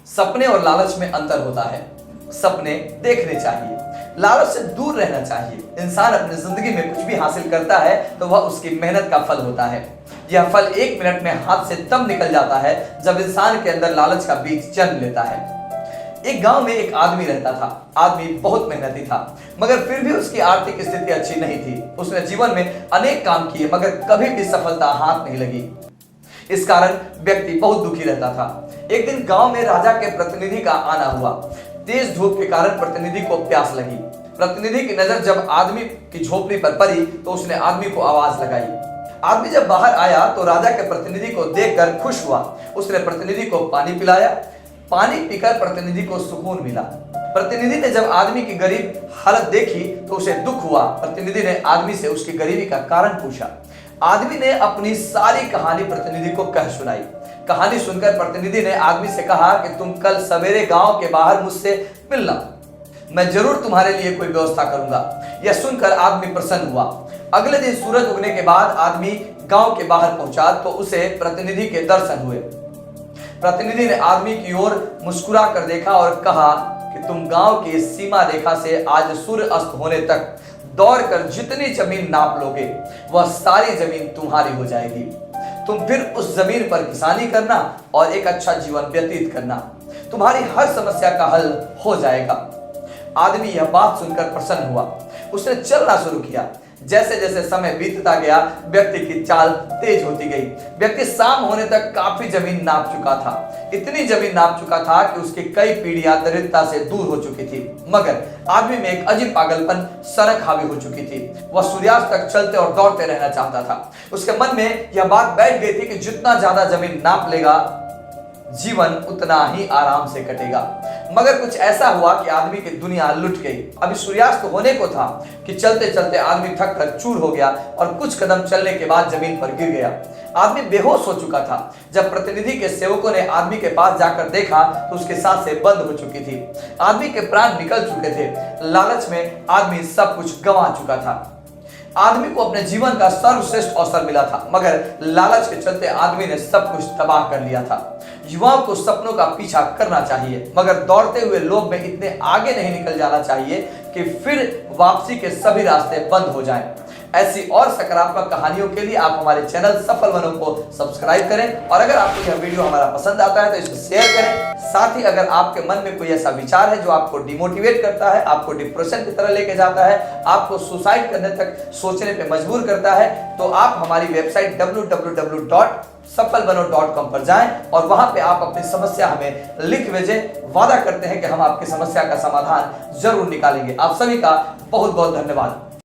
सपने और लालच में अंतर होता है। सपने देखने चाहिए, लालच से दूर रहना चाहिए। इंसान अपनी जिंदगी में कुछ भी हासिल करता है तो वह उसकी मेहनत का फल होता है। यह फल 1 मिनट में हाथ से तब निकल जाता है जब इंसान के अंदर लालच का बीज जन्म लेता है। एक गांव में एक आदमी रहता था। आदमी बहुत मेहनती था, मगर फिर भी उसकी आर्थिक स्थिति अच्छी नहीं थी। उसने जीवन में अनेक काम किए, मगर कभी भी सफलता हाथ नहीं लगी। इस कारण व्यक्ति बहुत दुखी रहता था। एक दिन गांव में राजा के प्रतिनिधि का आना हुआ। तेज धूप के कारण प्रतिनिधि को प्यास लगी। प्रतिनिधि की नजर जब आदमी की झोपड़ी पर पड़ी तो उसने आदमी को आवाज लगाई। आदमी जब बाहर आया तो राजा के प्रतिनिधि को देखकर खुश हुआ। उसने प्रतिनिधि को पानी पिलाया। पानी पीकर प्रतिनिधि को सुकून मिला। प्रतिनिधि ने जब आदमी की गरीब हालत देखी तो उसे दुख हुआ। प्रतिनिधि ने आदमी से उसकी गरीबी का कारण पूछा। आदमी ने अपनी सारी कहानी प्रतिनिधि को कह सुनाई। कहानी सुनकर प्रतिनिधि ने आदमी से कहा कि तुम कल सवेरे गांव के बाहर मुझसे मिलना, मैं जरूर तुम्हारे लिए कोई व्यवस्था करूंगा। यह सुनकर आदमी प्रसन्न हुआ। अगले दिन सूरज उगने के बाद आदमी गांव के बाहर पहुंचा तो उसे प्रतिनिधि के दर्शन हुए। प्रतिनिधि ने आदमी की ओर मुस्कुरा कर देखा और कहा कि तुम गांव की सीमा रेखा से आज सूर्य अस्त होने तक दौड़कर जितनी जमीन नाप लोगे वह सारी जमीन तुम्हारी हो जाएगी। तुम फिर उस जमीन पर किसानी करना और एक अच्छा जीवन व्यतीत करना। तुम्हारी हर समस्या का हल हो जाएगा। आदमी यह बात सुनकर प्रसन्न हुआ। उसने चलना शुरू किया। जैसे जैसे समय बीतता गया व्यक्ति की चाल तेज होती गई। व्यक्ति शाम होने तक काफी जमीन नाप चुका था। इतनी जमीन नाप चुका था कि उसकी कई पीढ़ियां दरिद्रता से दूर हो चुकी थी। मगर आदमी में एक अजीब पागलपन सनक हावी हो चुकी थी। वह सूर्यास्त तक चलते और दौड़ते रहना चाहता था। उसके मन में यह बात बैठ गई थी कि जितना ज्यादा जमीन नाप लेगा जीवन उतना ही आराम से कटेगा। मगर कुछ ऐसा हुआ कि आदमी की दुनिया लुट गई। अभी सूर्यास्त होने को था कि चलते चलते आदमी थक कर चूर हो गया और कुछ कदम चलने के बाद जमीन पर गिर गया। आदमी बेहोश हो चुका था। जब प्रतिनिधि के सेवकों ने आदमी के पास जाकर देखा तो उसकी सांसें बंद हो चुकी थी। आदमी के प्राण निकल चुके थे। लालच में आदमी सब कुछ गंवा चुका था। आदमी को अपने जीवन का सर्वश्रेष्ठ अवसर मिला था, मगर लालच के चलते आदमी ने सब कुछ तबाह कर लिया था। युवाओं को सपनों का पीछा करना चाहिए, मगर दौड़ते हुए लोभ में इतने आगे नहीं निकल जाना चाहिए कि फिर वापसी के सभी रास्ते बंद हो जाएं। ऐसी और सकारात्मक कहानियों के लिए आप हमारे चैनल सफल बनों को सब्सक्राइब करें और अगर आपको यह वीडियो हमारा पसंद आता है तो इसे शेयर करें। साथ ही अगर आपके मन में कोई ऐसा विचार है जो आपको डिमोटिवेट करता है, आपको डिप्रेशन की तरह लेके जाता है, आपको सुसाइड करने तक सोचने पे मजबूर करता है, तो आप हमारी वेबसाइट www.सफलबनो.com पर जाएं और वहां पे आप अपनी समस्या हमें लिख भेजें। वादा करते हैं कि हम आपकी समस्या का समाधान जरूर निकालेंगे। आप सभी का बहुत बहुत धन्यवाद।